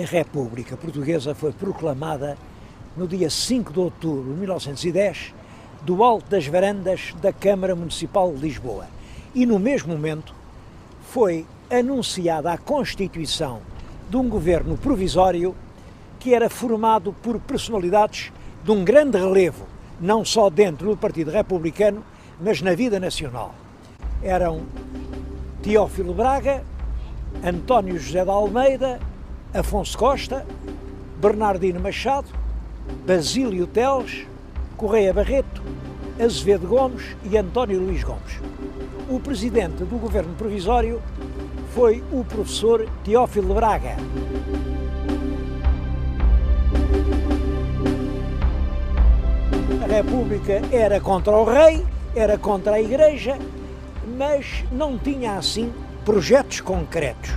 República Portuguesa foi proclamada no dia 5 de outubro de 1910, do alto das varandas da Câmara Municipal de Lisboa. E no mesmo momento foi anunciada a constituição de um governo provisório que era formado por personalidades de um grande relevo, não só dentro do Partido Republicano, mas na vida nacional. Eram Teófilo Braga, António José de Almeida, Afonso Costa, Bernardino Machado, Basílio Teles, Correia Barreto, Azevedo Gomes e António Luís Gomes. O presidente do governo provisório foi o professor Teófilo Braga. A República era contra o rei, era contra a Igreja, mas não tinha assim projetos concretos.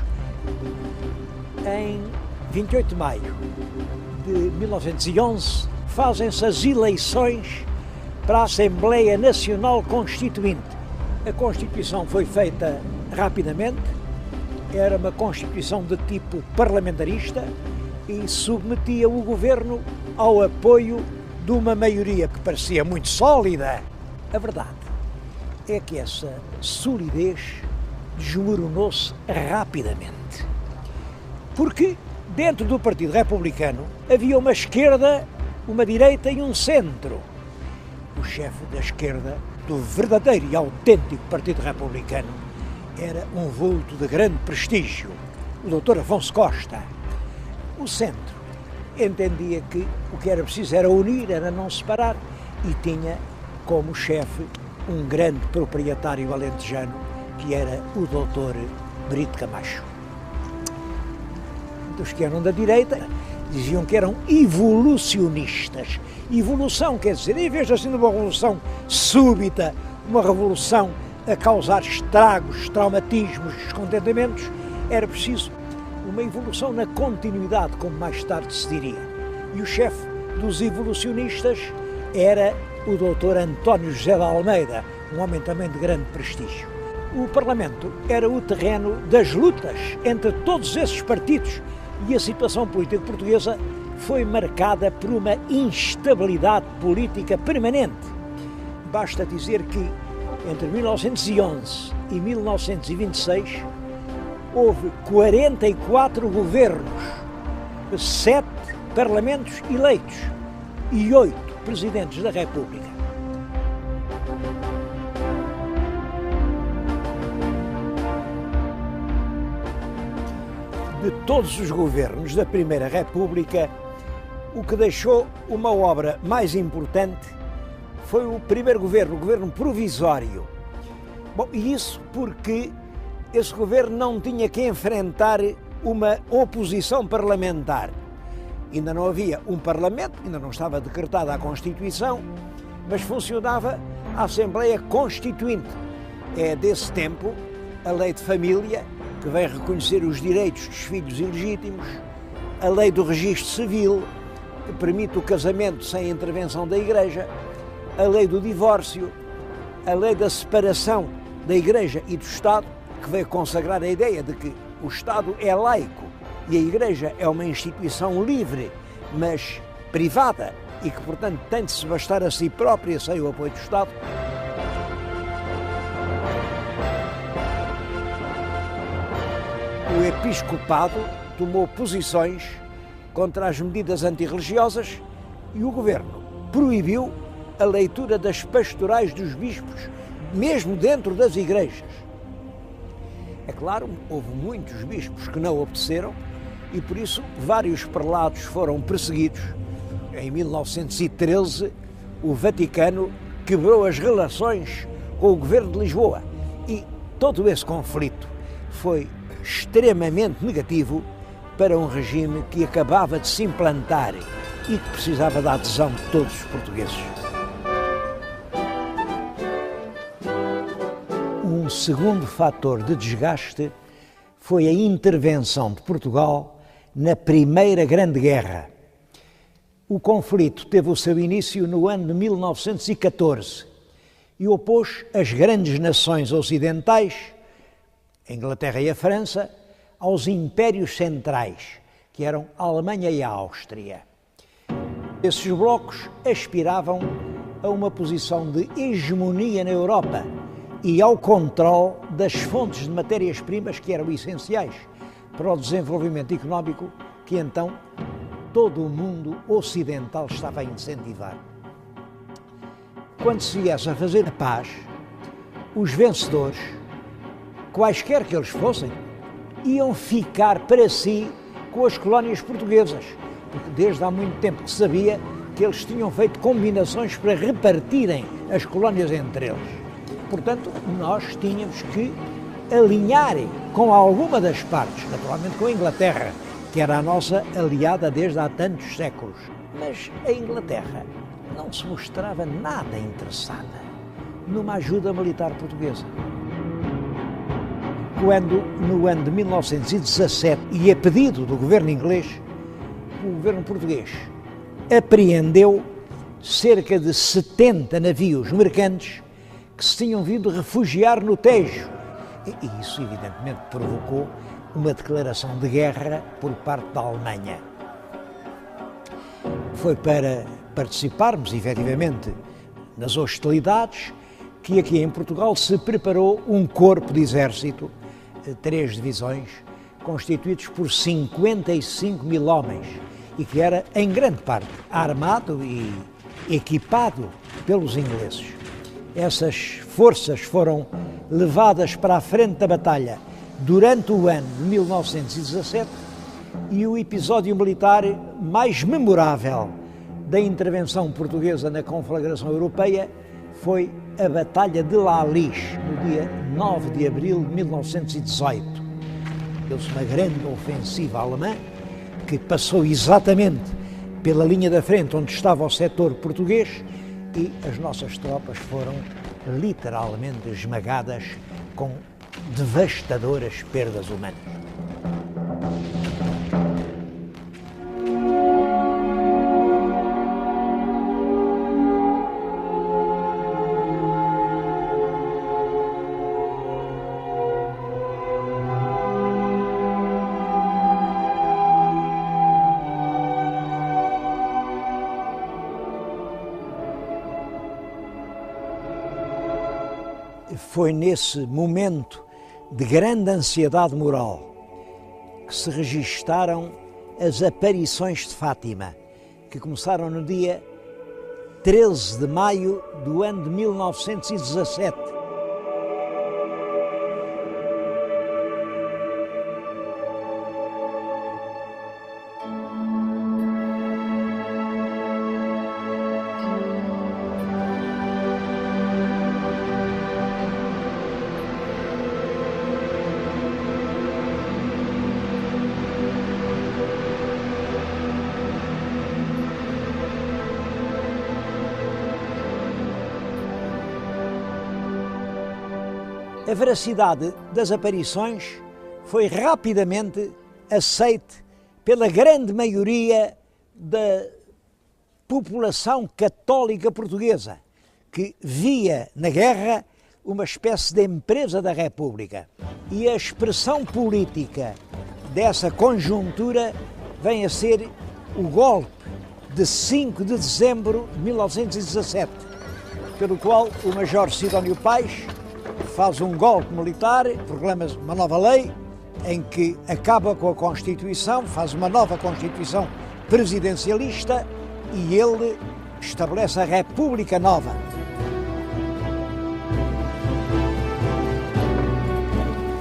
Em 28 de maio de 1911 fazem-se as eleições para a Assembleia Nacional Constituinte. A Constituição foi feita rapidamente, era uma Constituição de tipo parlamentarista e submetia o governo ao apoio de uma maioria que parecia muito sólida. A verdade é que essa solidez desmoronou-se rapidamente. Porque dentro do Partido Republicano havia uma esquerda, uma direita e um centro. O chefe da esquerda, do verdadeiro e autêntico Partido Republicano, era um vulto de grande prestígio, o Dr. Afonso Costa. O centro entendia que o que era preciso era unir, era não separar, e tinha como chefe um grande proprietário alentejano, que era o Dr. Brito Camacho. Os que eram da direita diziam que eram evolucionistas. Evolução quer dizer, em vez de assim de uma revolução súbita, uma revolução a causar estragos, traumatismos, descontentamentos, era preciso uma evolução na continuidade, como mais tarde se diria. E o chefe dos evolucionistas era o Dr. António José de Almeida, um homem também de grande prestígio. O Parlamento era o terreno das lutas entre todos esses partidos e a situação política portuguesa foi marcada por uma instabilidade política permanente. Basta dizer que entre 1911 e 1926 houve 44 governos, 7 parlamentos eleitos e 8 presidentes da República. De todos os governos da Primeira República, o que deixou uma obra mais importante foi o primeiro governo, o governo provisório. Bom, e isso porque esse governo não tinha que enfrentar uma oposição parlamentar. Ainda não havia um parlamento, ainda não estava decretada a Constituição, mas funcionava a Assembleia Constituinte. É desse tempo a Lei de Família, que vem reconhecer os direitos dos filhos ilegítimos, a Lei do Registro Civil, que permite o casamento sem intervenção da Igreja, a Lei do Divórcio, a Lei da Separação da Igreja e do Estado, que veio consagrar a ideia de que o Estado é laico e a Igreja é uma instituição livre, mas privada, e que, portanto, tem de se bastar a si própria sem o apoio do Estado. O episcopado tomou posições contra as medidas antirreligiosas e o governo proibiu a leitura das pastorais dos bispos, mesmo dentro das igrejas. É claro, houve muitos bispos que não obedeceram e, por isso, vários prelados foram perseguidos. Em 1913, o Vaticano quebrou as relações com o governo de Lisboa e todo esse conflito foi extremamente negativo para um regime que acabava de se implantar e que precisava da adesão de todos os portugueses. Um segundo fator de desgaste foi a intervenção de Portugal na Primeira Grande Guerra. O conflito teve o seu início no ano de 1914 e opôs as grandes nações ocidentais, a Inglaterra e a França, aos impérios centrais, que eram a Alemanha e a Áustria. Esses blocos aspiravam a uma posição de hegemonia na Europa e ao controle das fontes de matérias-primas que eram essenciais para o desenvolvimento económico que então todo o mundo ocidental estava a incentivar. Quando se viesse a fazer a paz, os vencedores, quaisquer que eles fossem, iam ficar para si com as colónias portuguesas, porque desde há muito tempo que se sabia que eles tinham feito combinações para repartirem as colónias entre eles. Portanto, nós tínhamos que alinhar com alguma das partes, naturalmente com a Inglaterra, que era a nossa aliada desde há tantos séculos. Mas a Inglaterra não se mostrava nada interessada numa ajuda militar portuguesa. Quando, no ano de 1917, e a pedido do governo inglês, o governo português apreendeu cerca de 70 navios mercantes que se tinham vindo refugiar no Tejo. E isso, evidentemente, provocou uma declaração de guerra por parte da Alemanha. Foi para participarmos, efetivamente, nas hostilidades que aqui em Portugal se preparou um corpo de exército, 3 divisões, constituídos por 55 mil homens e que era, em grande parte, armado e equipado pelos ingleses. Essas forças foram levadas para a frente da batalha durante o ano de 1917 e o episódio militar mais memorável da intervenção portuguesa na conflagração europeia foi a Batalha de La Alice, no dia 9 de abril de 1918. Deu-se uma grande ofensiva alemã que passou exatamente pela linha da frente onde estava o setor português e as nossas tropas foram literalmente esmagadas com devastadoras perdas humanas. Foi nesse momento de grande ansiedade moral que se registaram as aparições de Fátima, que começaram no dia 13 de maio do ano de 1917. A veracidade das aparições foi rapidamente aceite pela grande maioria da população católica portuguesa, que via na guerra uma espécie de empresa da República. E a expressão política dessa conjuntura vem a ser o golpe de 5 de dezembro de 1917, pelo qual o Major Sidónio Pais faz um golpe militar, proclama uma nova lei em que acaba com a Constituição, faz uma nova Constituição presidencialista e ele estabelece a República Nova.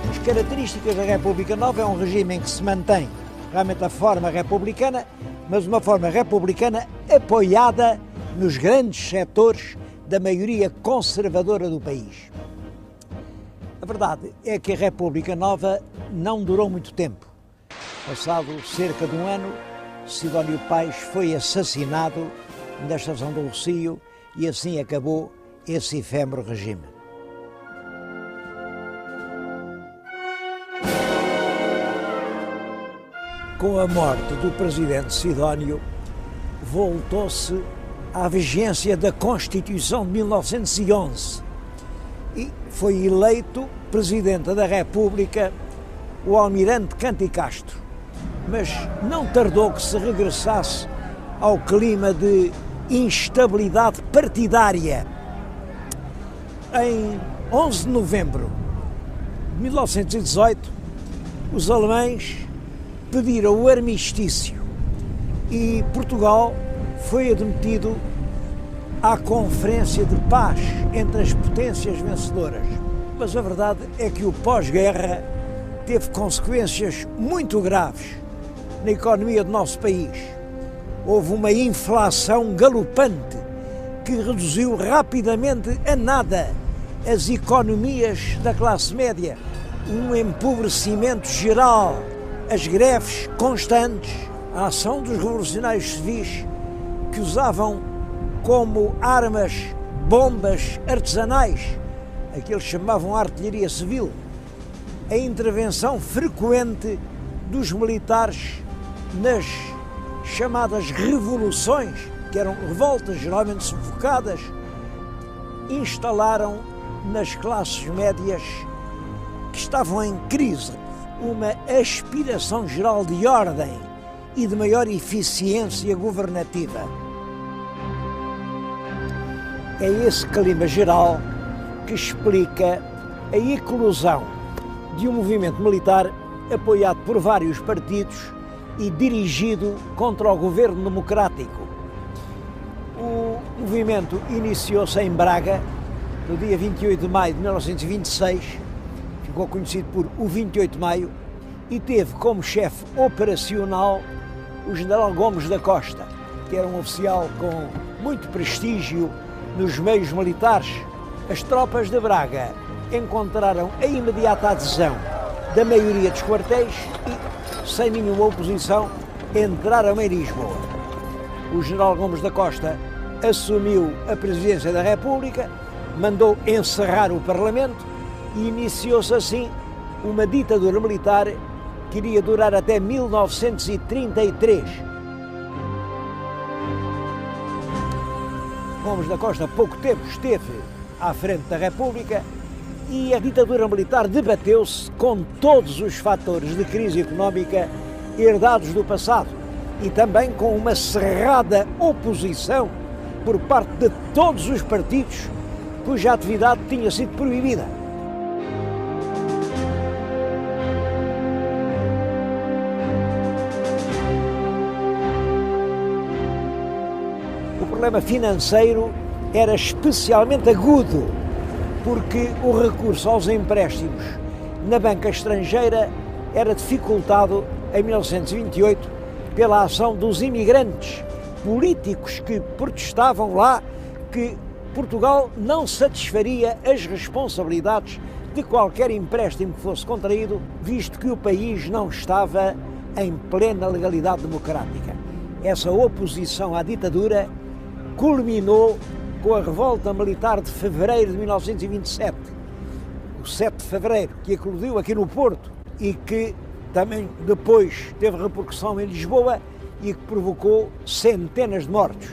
As características da República Nova é um regime em que se mantém realmente a forma republicana, mas uma forma republicana apoiada nos grandes setores da maioria conservadora do país. A verdade é que a República Nova não durou muito tempo. Passado cerca de um ano, Sidónio Pais foi assassinado na estação do Rossio e assim acabou esse efêmero regime. Com a morte do presidente Sidónio, voltou-se à vigência da Constituição de 1911 e foi eleito Presidente da República o almirante Cândido Castro. mas não tardou que se regressasse ao clima de instabilidade partidária. Em 11 de novembro de 1918, os alemães pediram o armistício e Portugal foi admitido à Conferência de Paz entre as potências vencedoras. Mas a verdade é que o pós-guerra teve consequências muito graves na economia do nosso país. Houve uma inflação galopante que reduziu rapidamente a nada as economias da classe média, um empobrecimento geral, as greves constantes, a ação dos revolucionários civis que usavam como armas bombas artesanais, aqueles que chamavam artilharia civil, a intervenção frequente dos militares nas chamadas revoluções, que eram revoltas geralmente sufocadas, instalaram nas classes médias que estavam em crise uma aspiração geral de ordem e de maior eficiência governativa. É esse clima geral que explica a eclosão de um movimento militar apoiado por vários partidos e dirigido contra o governo democrático. O movimento iniciou-se em Braga, no dia 28 de maio de 1926, ficou conhecido por o 28 de maio, e teve como chefe operacional o general Gomes da Costa, que era um oficial com muito prestígio nos meios militares. As tropas de Braga encontraram a imediata adesão da maioria dos quartéis e, sem nenhuma oposição, entraram em Lisboa. O general Gomes da Costa assumiu a presidência da República, mandou encerrar o Parlamento e iniciou-se assim uma ditadura militar que iria durar até 1933. Gomes da Costa, há pouco tempo, esteve à frente da República e a ditadura militar debateu-se com todos os fatores de crise económica herdados do passado e também com uma cerrada oposição por parte de todos os partidos cuja atividade tinha sido proibida. O problema financeiro era especialmente agudo, porque o recurso aos empréstimos na banca estrangeira era dificultado em 1928 pela ação dos imigrantes políticos que protestavam lá que Portugal não satisfaria as responsabilidades de qualquer empréstimo que fosse contraído, visto que o país não estava em plena legalidade democrática. Essa oposição à ditadura culminou com a revolta militar de fevereiro de 1927, o 7 de fevereiro, que eclodiu aqui no Porto e que também depois teve repercussão em Lisboa e que provocou centenas de mortos.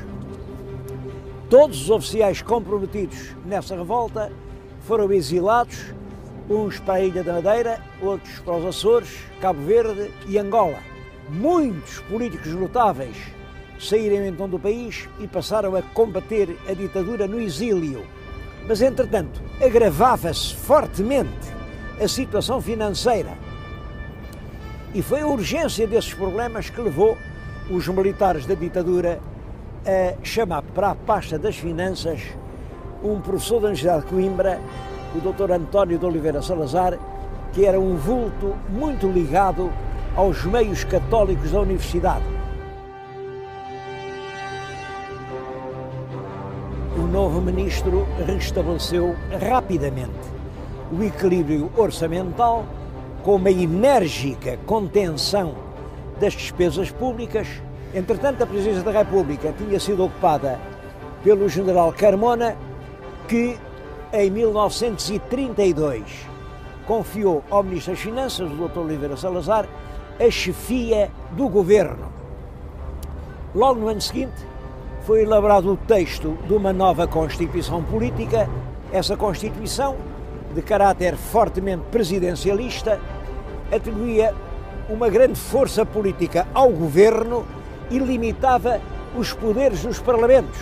Todos os oficiais comprometidos nessa revolta foram exilados, uns para a Ilha da Madeira, outros para os Açores, Cabo Verde e Angola. Muitos políticos notáveis saíram então do país e passaram a combater a ditadura no exílio. Mas, entretanto, agravava-se fortemente a situação financeira. E foi a urgência desses problemas que levou os militares da ditadura a chamar para a pasta das finanças um professor da Universidade de Coimbra, o Dr. António de Oliveira Salazar, que era um vulto muito ligado aos meios católicos da universidade. O novo ministro restabeleceu rapidamente o equilíbrio orçamental com uma enérgica contenção das despesas públicas. Entretanto, a presidência da República tinha sido ocupada pelo general Carmona, que em 1932 confiou ao Ministro das Finanças, o Dr. Oliveira Salazar, a chefia do governo. Logo no ano seguinte, foi elaborado o texto de uma nova Constituição Política. Essa Constituição, de caráter fortemente presidencialista, atribuía uma grande força política ao governo e limitava os poderes dos parlamentos.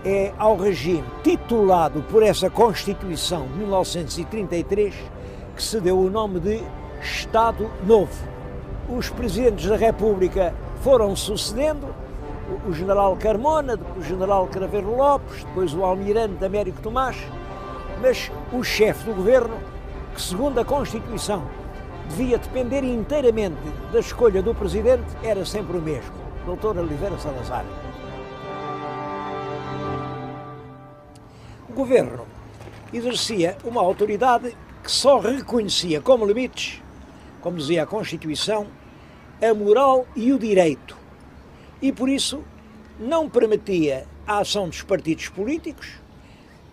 É ao regime titulado por essa Constituição de 1933 que se deu o nome de Estado Novo. Os presidentes da República foram sucedendo, o general Carmona, depois o general Craveiro Lopes, depois o almirante Américo Tomás, mas o chefe do governo, que segundo a Constituição devia depender inteiramente da escolha do presidente, era sempre o mesmo, Dr. Oliveira Salazar. O governo exercia uma autoridade que só reconhecia como limites, como dizia a Constituição, a moral e o direito. E por isso não permitia a ação dos partidos políticos.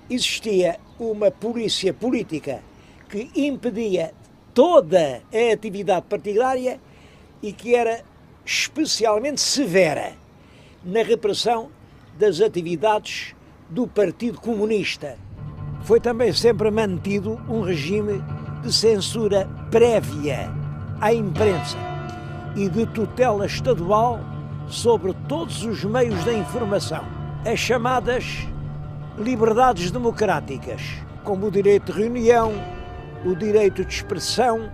Existia uma polícia política que impedia toda a atividade partidária e que era especialmente severa na repressão das atividades do Partido Comunista. Foi também sempre mantido um regime de censura prévia à imprensa e de tutela estadual sobre todos os meios da informação. As chamadas liberdades democráticas, como o direito de reunião, o direito de expressão,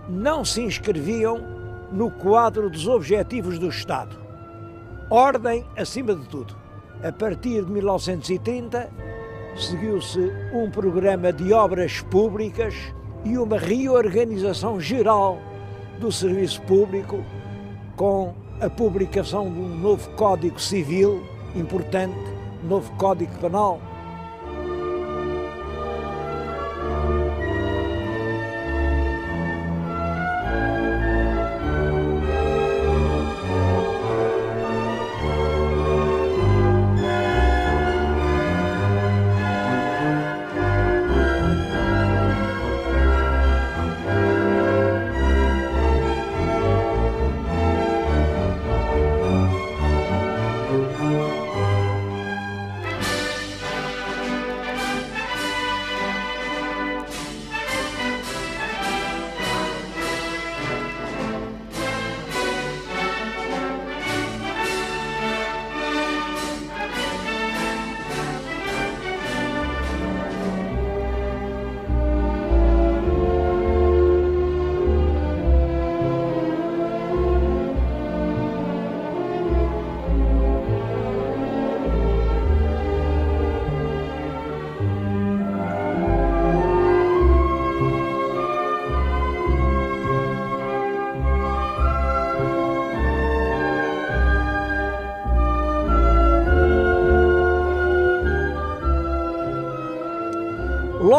não se inscreviam no quadro dos objetivos do Estado. Ordem acima de tudo. A partir de 1930, seguiu-se um programa de obras públicas e uma reorganização geral do serviço público, com a publicação de um novo Código Civil importante, novo Código Penal.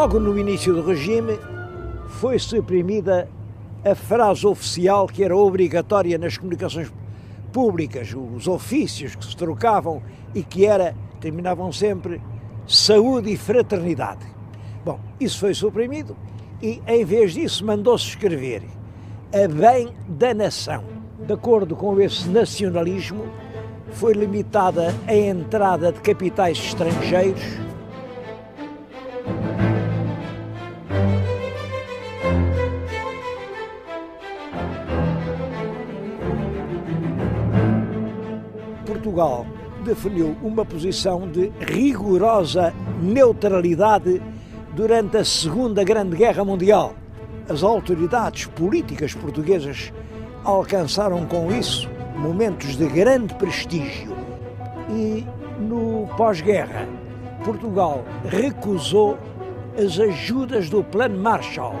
Logo no início do regime, foi suprimida a frase oficial que era obrigatória nas comunicações públicas, os ofícios que se trocavam e que terminavam sempre saúde e fraternidade. Bom, isso foi suprimido e, em vez disso, mandou-se escrever a bem da nação. De acordo com esse nacionalismo, foi limitada a entrada de capitais estrangeiros, Portugal definiu uma posição de rigorosa neutralidade durante a Segunda Grande Guerra Mundial. As autoridades políticas portuguesas alcançaram com isso momentos de grande prestígio e, no pós-guerra, Portugal recusou as ajudas do Plano Marshall,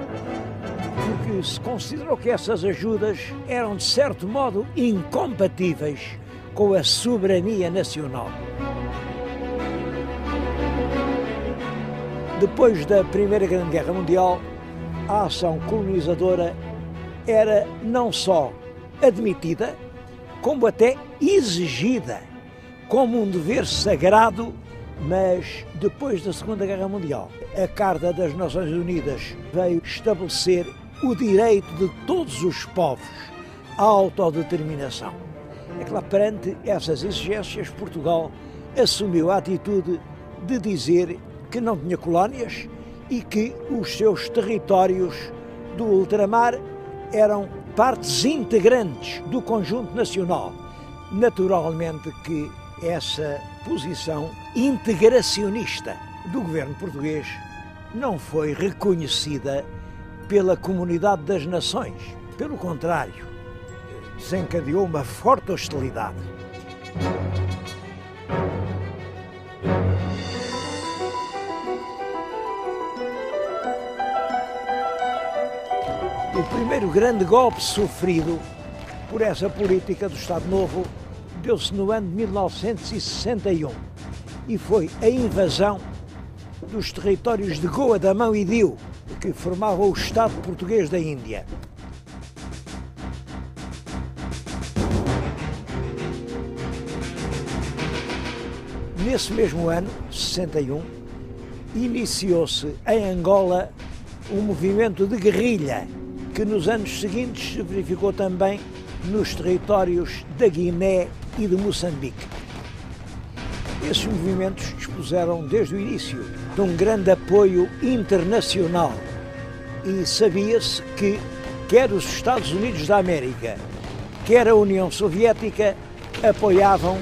porque se considerou que essas ajudas eram, de certo modo, incompatíveis com a soberania nacional. Depois da Primeira Grande Guerra Mundial, a ação colonizadora era não só admitida, como até exigida como um dever sagrado, mas depois da Segunda Guerra Mundial, a Carta das Nações Unidas veio estabelecer o direito de todos os povos à autodeterminação. É claro, perante essas exigências, Portugal assumiu a atitude de dizer que não tinha colónias e que os seus territórios do ultramar eram partes integrantes do conjunto nacional. Naturalmente que essa posição integracionista do governo português não foi reconhecida pela comunidade das nações. Pelo contrário, desencadeou uma forte hostilidade. O primeiro grande golpe sofrido por essa política do Estado Novo deu-se no ano de 1961 e foi a invasão dos territórios de Goa, Damão e Diu, que formavam o Estado português da Índia. Nesse mesmo ano, 61, iniciou-se em Angola um movimento de guerrilha que nos anos seguintes se verificou também nos territórios da Guiné e de Moçambique. Esses movimentos dispuseram desde o início de um grande apoio internacional e sabia-se que quer os Estados Unidos da América, quer a União Soviética apoiavam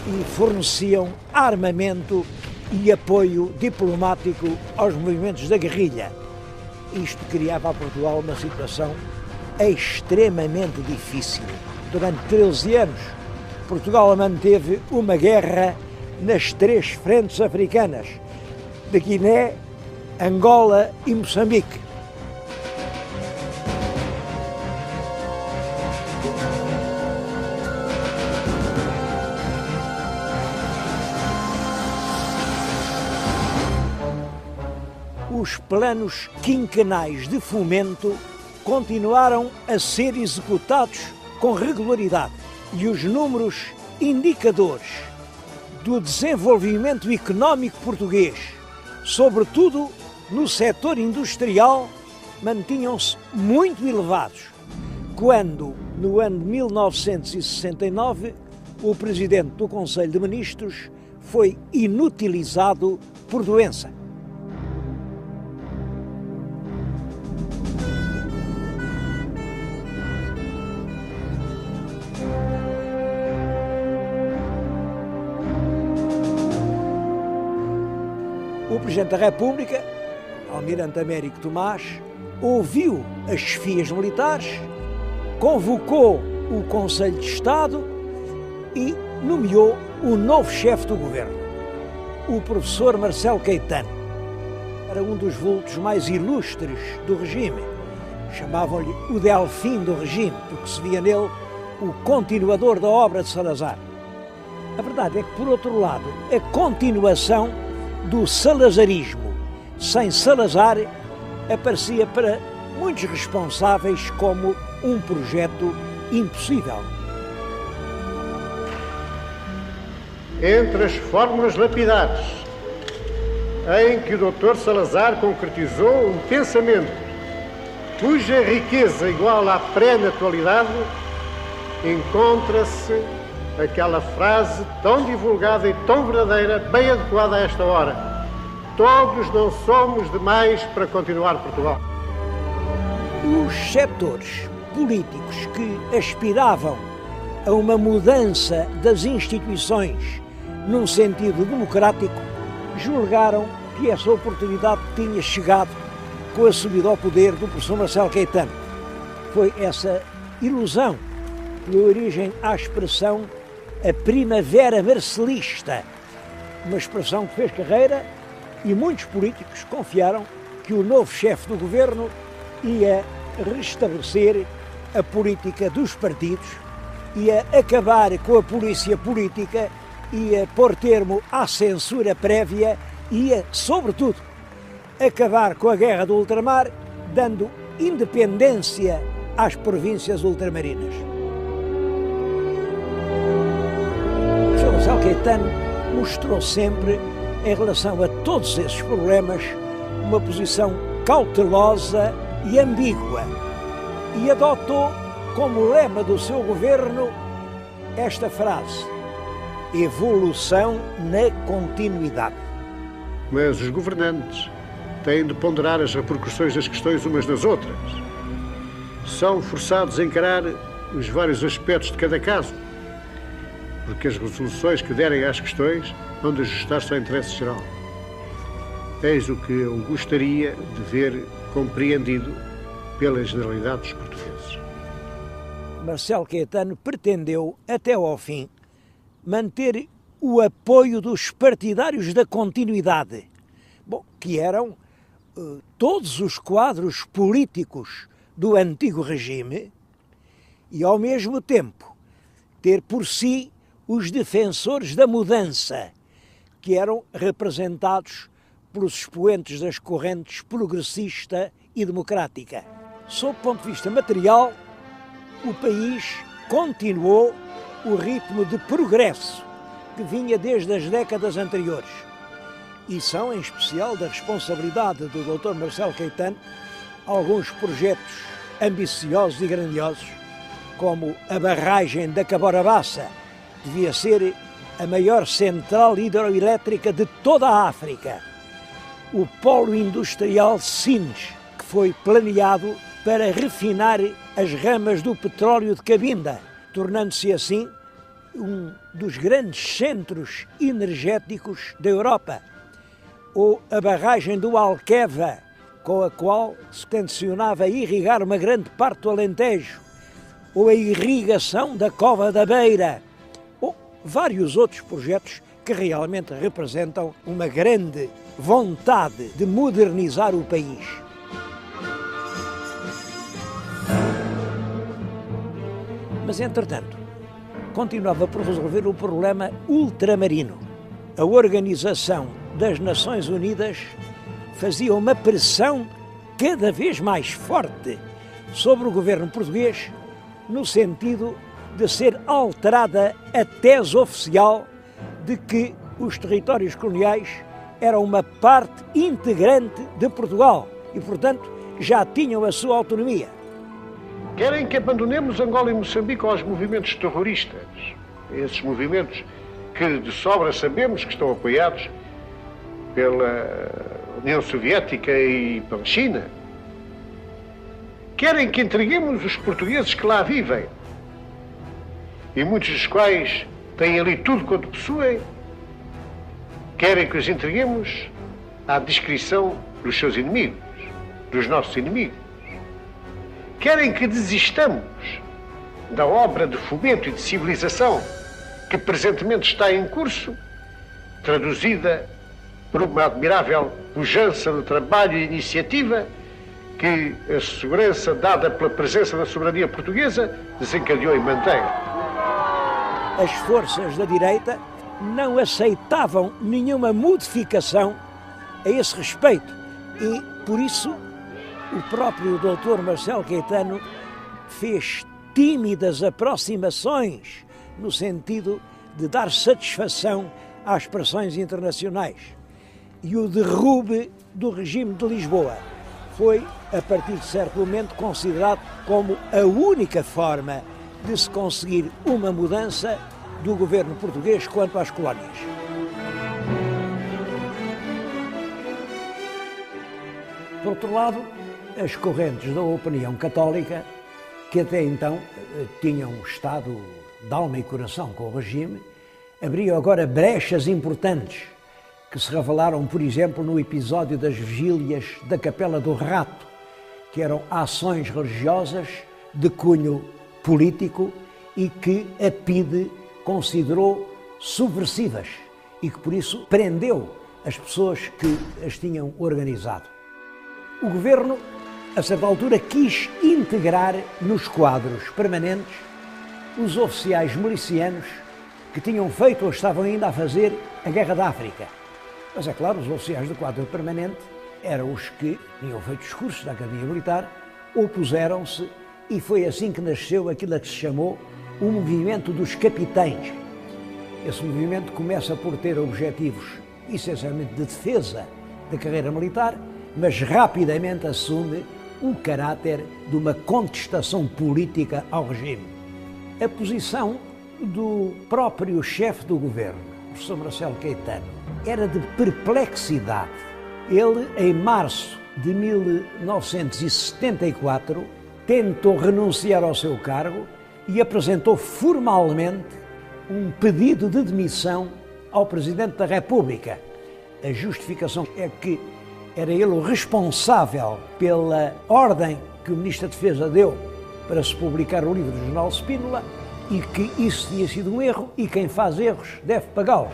e forneciam armamento e apoio diplomático aos movimentos da guerrilha. Isto criava a Portugal uma situação extremamente difícil. Durante 13 anos, Portugal manteve uma guerra nas 3 frentes africanas, de Guiné, Angola e Moçambique. Os planos quinquenais de fomento continuaram a ser executados com regularidade e os números indicadores do desenvolvimento económico português, sobretudo no setor industrial, mantinham-se muito elevados, quando, no ano de 1969, o Presidente do Conselho de Ministros foi inutilizado por doença. O Presidente da República, Almirante Américo Tomás, ouviu as chefias militares, convocou o Conselho de Estado e nomeou o novo chefe do governo, o professor Marcelo Caetano. Era um dos vultos mais ilustres do regime. Chamavam-lhe o Delfim do regime, porque se via nele o continuador da obra de Salazar. A verdade é que, por outro lado, a continuação do salazarismo sem Salazar aparecia para muitos responsáveis como um projeto impossível. Entre as fórmulas lapidares em que o Dr. Salazar concretizou um pensamento cuja riqueza igual à pré-naturalidade, encontra-se aquela frase tão divulgada e tão verdadeira, bem adequada a esta hora: todos não somos demais para continuar Portugal. Os setores políticos que aspiravam a uma mudança das instituições num sentido democrático julgaram que essa oportunidade tinha chegado com a subida ao poder do professor Marcelo Caetano. Foi essa ilusão que deu origem à expressão a Primavera Marcelista, uma expressão que fez carreira e muitos políticos confiaram que o novo chefe do governo ia restabelecer a política dos partidos, ia acabar com a polícia política, ia pôr termo à censura prévia, ia, sobretudo, acabar com a guerra do ultramar, dando independência às províncias ultramarinas. Marcelo Caetano mostrou sempre, em relação a todos esses problemas, uma posição cautelosa e ambígua e adotou como lema do seu governo esta frase: evolução na continuidade. Mas os governantes têm de ponderar as repercussões das questões umas nas outras. são forçados a encarar os vários aspectos de cada caso, porque as resoluções que derem às questões vão de ajustar-se ao interesse geral. Eis o que eu gostaria de ver compreendido pela generalidade dos portugueses. Marcelo Caetano pretendeu, até ao fim, manter o apoio dos partidários da continuidade, que eram todos os quadros políticos do antigo regime, e, ao mesmo tempo, ter por si os defensores da mudança, que eram representados pelos expoentes das correntes progressista e democrática. Sob o ponto de vista material, o país continuou o ritmo de progresso que vinha desde as décadas anteriores. E são, em especial, da responsabilidade do Dr. Marcelo Caetano, alguns projetos ambiciosos e grandiosos, como a barragem da Cabora-Bassa, que devia ser a maior central hidroelétrica de toda a África. O polo industrial Sines, que foi planeado para refinar as ramas do petróleo de Cabinda, tornando-se assim um dos grandes centros energéticos da Europa. Ou a barragem do Alqueva, com a qual se tencionava irrigar uma grande parte do Alentejo, ou a irrigação da Cova da Beira, ou vários outros projetos que realmente representam uma grande vontade de modernizar o país. Mas, entretanto, continuava por resolver o problema ultramarino. A Organização das Nações Unidas fazia uma pressão cada vez mais forte sobre o governo português, no sentido de ser alterada a tese oficial de que os territórios coloniais eram uma parte integrante de Portugal e, portanto, já tinham a sua autonomia. Querem que abandonemos Angola e Moçambique aos movimentos terroristas, esses movimentos que de sobra sabemos que estão apoiados pela União Soviética e pela China? Querem que entreguemos os portugueses que lá vivem, e muitos dos quais têm ali tudo quanto possuem? Querem que os entreguemos à discrição dos seus inimigos, dos nossos inimigos? Querem que desistamos da obra de fomento e de civilização que presentemente está em curso, traduzida por uma admirável pujança do trabalho e iniciativa que a segurança dada pela presença da soberania portuguesa desencadeou e mantém? As forças da direita não aceitavam nenhuma modificação a esse respeito e, por isso, o próprio Dr. Marcelo Caetano fez tímidas aproximações no sentido de dar satisfação às pressões internacionais. E o derrube do regime de Lisboa foi, a partir de certo momento, considerado como a única forma de se conseguir uma mudança do governo português quanto às colónias. Por outro lado, as correntes da opinião católica, que até então tinham estado de alma e coração com o regime, abriam agora brechas importantes que se revelaram, por exemplo, no episódio das vigílias da Capela do Rato, que eram ações religiosas de cunho político e que a PIDE considerou subversivas e que, por isso, prendeu as pessoas que as tinham organizado. O governo, a certa altura, quis integrar nos quadros permanentes os oficiais milicianos que tinham feito ou estavam ainda a fazer a Guerra da África. Mas, é claro, os oficiais do quadro permanente eram os que tinham feito os cursos da Academia Militar, opuseram-se e foi assim que nasceu aquilo a que se chamou o movimento dos capitães. Esse movimento começa por ter objetivos essencialmente de defesa da carreira militar, mas rapidamente assume o caráter de uma contestação política ao regime. A posição do próprio chefe do governo, o professor Marcelo Caetano, era de perplexidade. Ele, em março de 1974, tentou renunciar ao seu cargo e apresentou formalmente um pedido de demissão ao Presidente da República. A justificação é que era ele o responsável pela ordem que o Ministro da Defesa deu para se publicar o livro do General Spínola e que isso tinha sido um erro e quem faz erros deve pagá-los.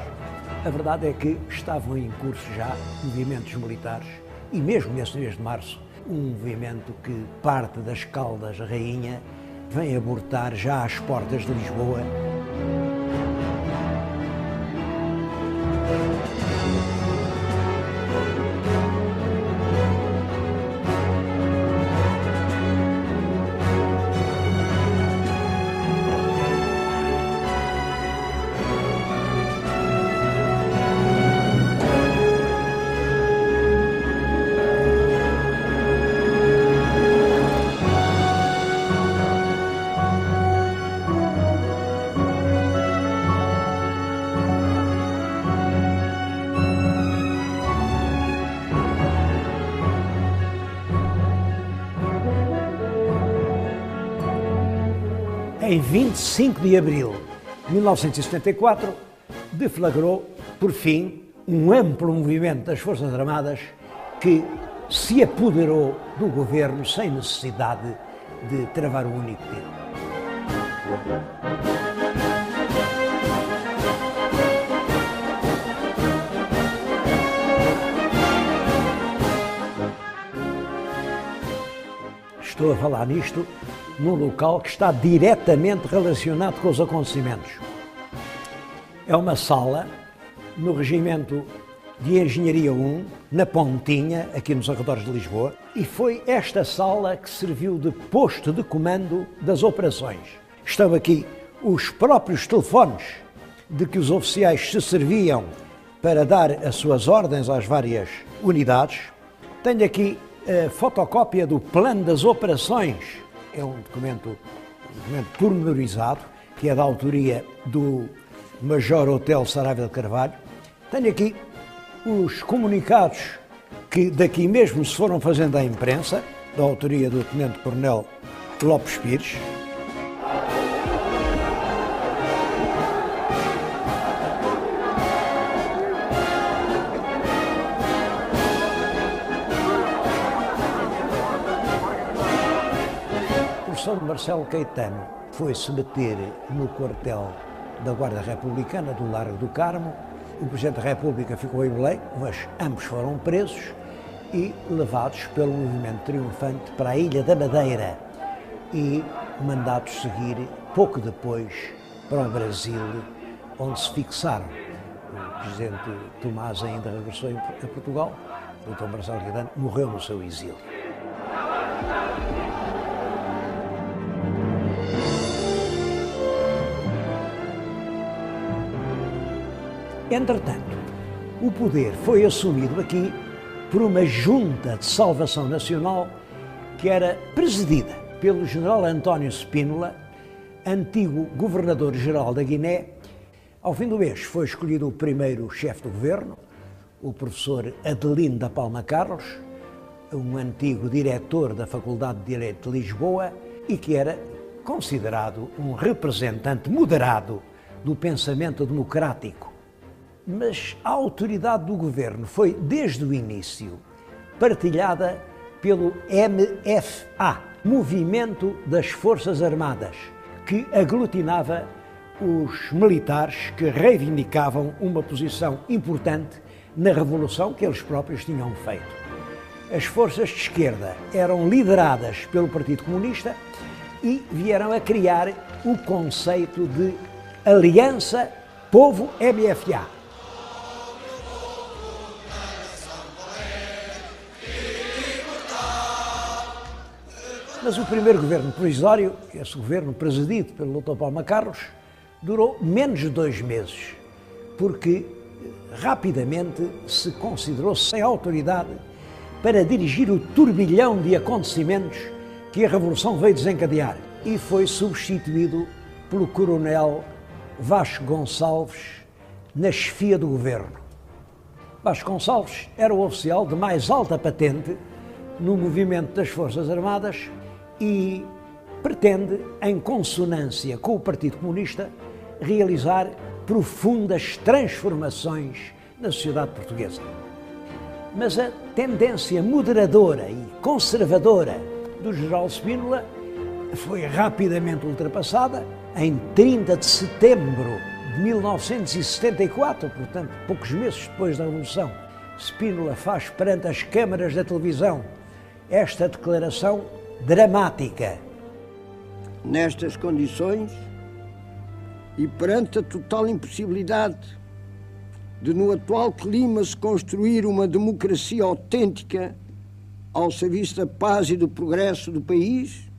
A verdade é que estavam em curso já movimentos militares e mesmo nesse mês de março, um movimento que parte das Caldas Rainha vem abortar já às portas de Lisboa. Em 25 de abril de 1974, deflagrou, por fim, um amplo movimento das Forças Armadas que se apoderou do governo sem necessidade de travar um único tiro. Estou a falar nisto num local que está diretamente relacionado com os acontecimentos. É uma sala no Regimento de Engenharia 1, na Pontinha, aqui nos arredores de Lisboa, e foi esta sala que serviu de posto de comando das operações. Estão aqui os próprios telefones de que os oficiais se serviam para dar as suas ordens às várias unidades. Tenho aqui a fotocópia do plano das operações. É um documento pormenorizado, que é da autoria do Major Otelo Saraiva de Carvalho. Tenho aqui os comunicados que daqui mesmo se foram fazendo à imprensa, da autoria do Tenente-Coronel Lopes Pires. O professor Marcelo Caetano foi-se meter no quartel da Guarda Republicana do Largo do Carmo. O Presidente da República ficou em Belém, mas ambos foram presos e levados pelo movimento triunfante para a Ilha da Madeira e mandados seguir pouco depois para o Brasil, onde se fixaram. O Presidente Tomás ainda regressou a Portugal, o Dr. Marcelo Caetano morreu no seu exílio. Entretanto, o poder foi assumido aqui por uma junta de salvação nacional que era presidida pelo general António Spínola, antigo governador-geral da Guiné. Ao fim do mês foi escolhido o primeiro chefe do governo, o professor Adelino da Palma Carlos, um antigo diretor da Faculdade de Direito de Lisboa e que era considerado um representante moderado do pensamento democrático. Mas a autoridade do governo foi, desde o início, partilhada pelo MFA, Movimento das Forças Armadas, que aglutinava os militares que reivindicavam uma posição importante na revolução que eles próprios tinham feito. As forças de esquerda eram lideradas pelo Partido Comunista e vieram a criar o conceito de Aliança Povo-MFA. Mas o primeiro governo provisório, esse governo presidido pelo Dr. Palma Carlos, durou menos de 2 meses, porque rapidamente se considerou sem autoridade para dirigir o turbilhão de acontecimentos que a Revolução veio desencadear e foi substituído pelo coronel Vasco Gonçalves na chefia do governo. Vasco Gonçalves era o oficial de mais alta patente no movimento das Forças Armadas e pretende, em consonância com o Partido Comunista, realizar profundas transformações na sociedade portuguesa. Mas a tendência moderadora e conservadora do general Spínola foi rapidamente ultrapassada. Em 30 de setembro de 1974, portanto, poucos meses depois da Revolução, Spínola faz perante as câmaras da televisão esta declaração dramática. Nestas condições e perante a total impossibilidade de, no atual clima, se construir uma democracia autêntica ao serviço da paz e do progresso do país,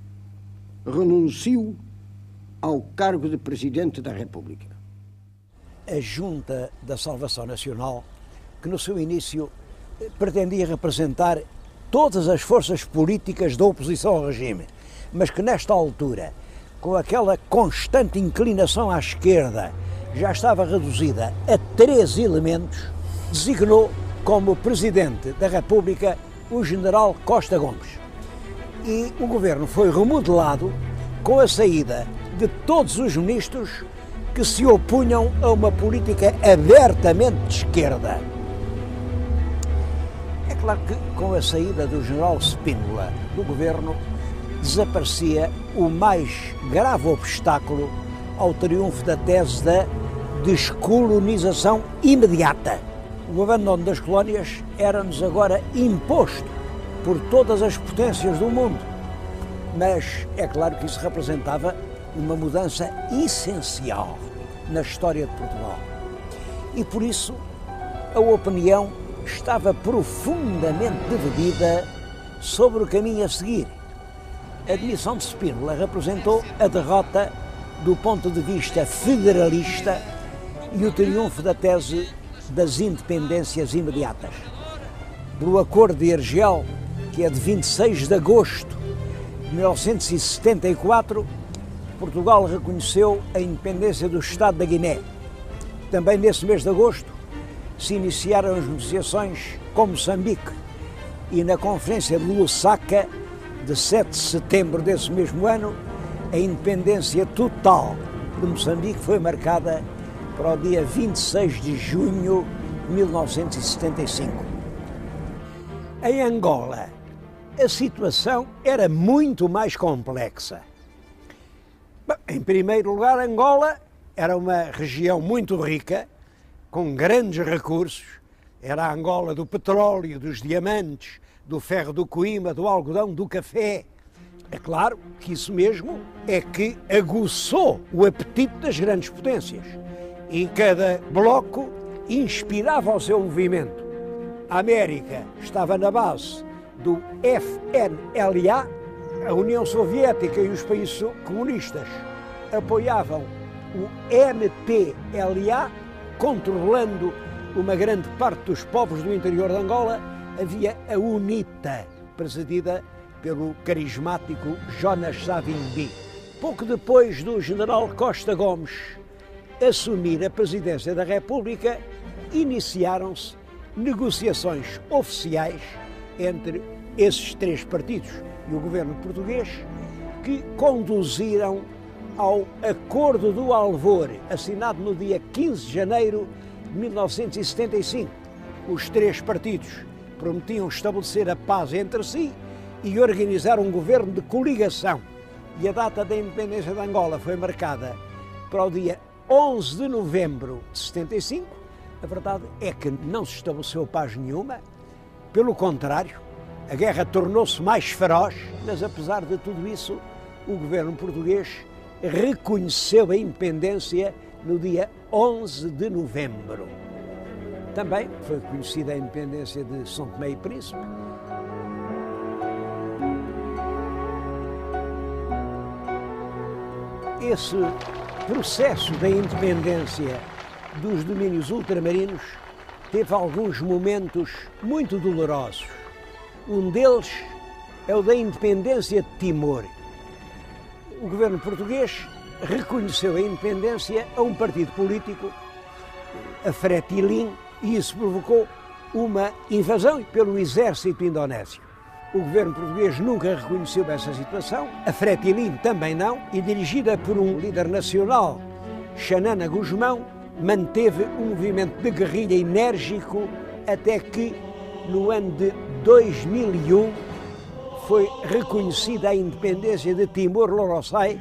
renuncio ao cargo de Presidente da República. A Junta da Salvação Nacional, que no seu início pretendia representar todas as forças políticas da oposição ao regime, mas que nesta altura, com aquela constante inclinação à esquerda, já estava reduzida a 3 elementos, designou como Presidente da República o General Costa Gomes. E o governo foi remodelado com a saída de todos os ministros que se opunham a uma política abertamente de esquerda. É claro que com a saída do general Spínola do governo desaparecia o mais grave obstáculo ao triunfo da tese da descolonização imediata. O abandono das colónias era-nos agora imposto por todas as potências do mundo, mas é claro que isso representava uma mudança essencial na história de Portugal. E por isso a opinião estava profundamente dividida sobre o caminho a seguir. A admissão de Spínola representou a derrota do ponto de vista federalista e o triunfo da tese das independências imediatas. Pelo Acordo de Argel, que é de 26 de agosto de 1974, Portugal reconheceu a independência do Estado da Guiné. Também nesse mês de agosto se iniciaram as negociações com Moçambique e na Conferência de Lusaka, de 7 de setembro desse mesmo ano, a independência total de Moçambique foi marcada para o dia 26 de junho de 1975. Em Angola, a situação era muito mais complexa. Bom, em primeiro lugar, Angola era uma região muito rica, com grandes recursos. Era a Angola do petróleo, dos diamantes, do ferro do coíma, do algodão, do café. É claro que isso mesmo é que aguçou o apetite das grandes potências. E cada bloco inspirava o seu movimento. A América estava na base do FNLA, a União Soviética e os países comunistas apoiavam o MPLA, controlando uma grande parte dos povos do interior de Angola. Havia a UNITA, presidida pelo carismático Jonas Savimbi. Pouco depois do general Costa Gomes assumir a presidência da República, iniciaram-se negociações oficiais entre esses 3 partidos e o governo português, que conduziram ao Acordo do Alvor, assinado no dia 15 de janeiro de 1975. Os 3 partidos prometiam estabelecer a paz entre si e organizar um governo de coligação. E a data da independência de Angola foi marcada para o dia 11 de novembro de 75. A verdade é que não se estabeleceu paz nenhuma. Pelo contrário, a guerra tornou-se mais feroz, mas apesar de tudo isso, o governo português reconheceu a independência no dia 11 de novembro. Também foi reconhecida a independência de São Tomé e Príncipe. Esse processo da independência dos domínios ultramarinos teve alguns momentos muito dolorosos. Um deles é o da independência de Timor. O governo português reconheceu a independência a um partido político, a Fretilin, e isso provocou uma invasão pelo exército indonésio. O governo português nunca reconheceu essa situação, a Fretilin também não, e dirigida por um líder nacional, Xanana Gusmão, manteve um movimento de guerrilha enérgico até que, no ano de 2001, foi reconhecida a independência de Timor-Leste.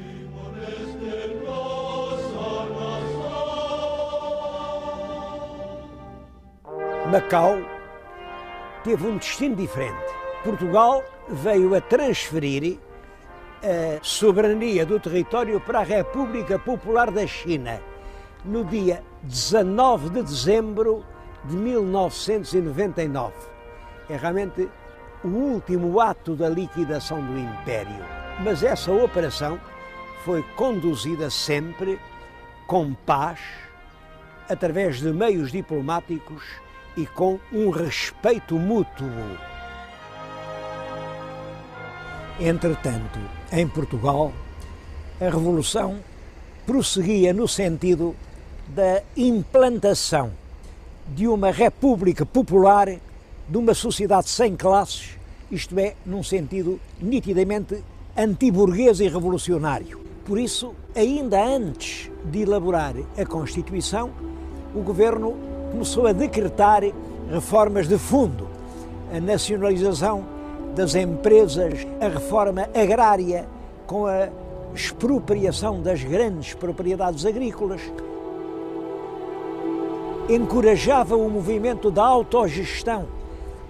Macau teve um destino diferente. Portugal veio a transferir a soberania do território para a República Popular da China no dia 19 de dezembro de 1999. É realmente o último ato da liquidação do Império. Mas essa operação foi conduzida sempre com paz, através de meios diplomáticos e com um respeito mútuo. Entretanto, em Portugal, a Revolução prosseguia no sentido da implantação de uma república popular, de uma sociedade sem classes, isto é, num sentido nitidamente antiburguês e revolucionário. Por isso, ainda antes de elaborar a Constituição, o governo começou a decretar reformas de fundo, a nacionalização das empresas, a reforma agrária com a expropriação das grandes propriedades agrícolas, encorajava o movimento da autogestão,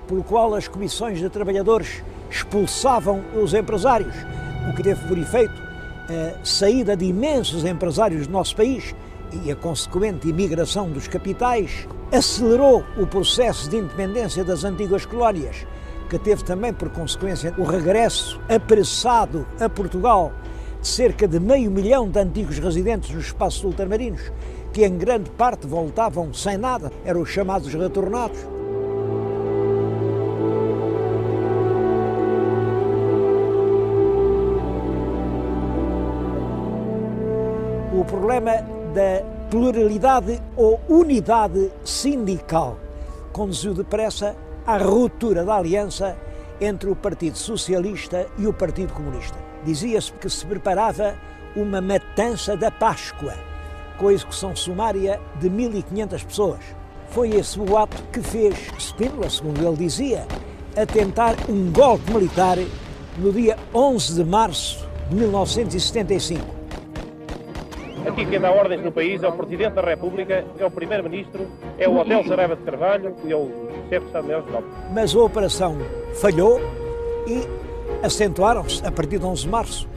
pelo qual as comissões de trabalhadores expulsavam os empresários, o que teve por efeito a saída de imensos empresários do nosso país e a consequente imigração dos capitais, acelerou o processo de independência das antigas colónias, que teve também por consequência o regresso apressado a Portugal de cerca de 500 mil de antigos residentes nos espaços ultramarinos, que em grande parte voltavam sem nada, eram os chamados retornados. O problema da pluralidade ou unidade sindical conduziu depressa à ruptura da aliança entre o Partido Socialista e o Partido Comunista. Dizia-se que se preparava uma matança da Páscoa, com a execução sumária de 1.500 pessoas. Foi esse o ato que fez Spínola, segundo ele dizia, a tentar um golpe militar no dia 11 de março de 1975. Aqui quem dá ordens no país é o Presidente da República, é o Primeiro-Ministro, é o Hotel Saraiva de Carvalho e é o Chefe de Estado-Maior-General. Mas a operação falhou e acentuaram-se, a partir de 11 de março,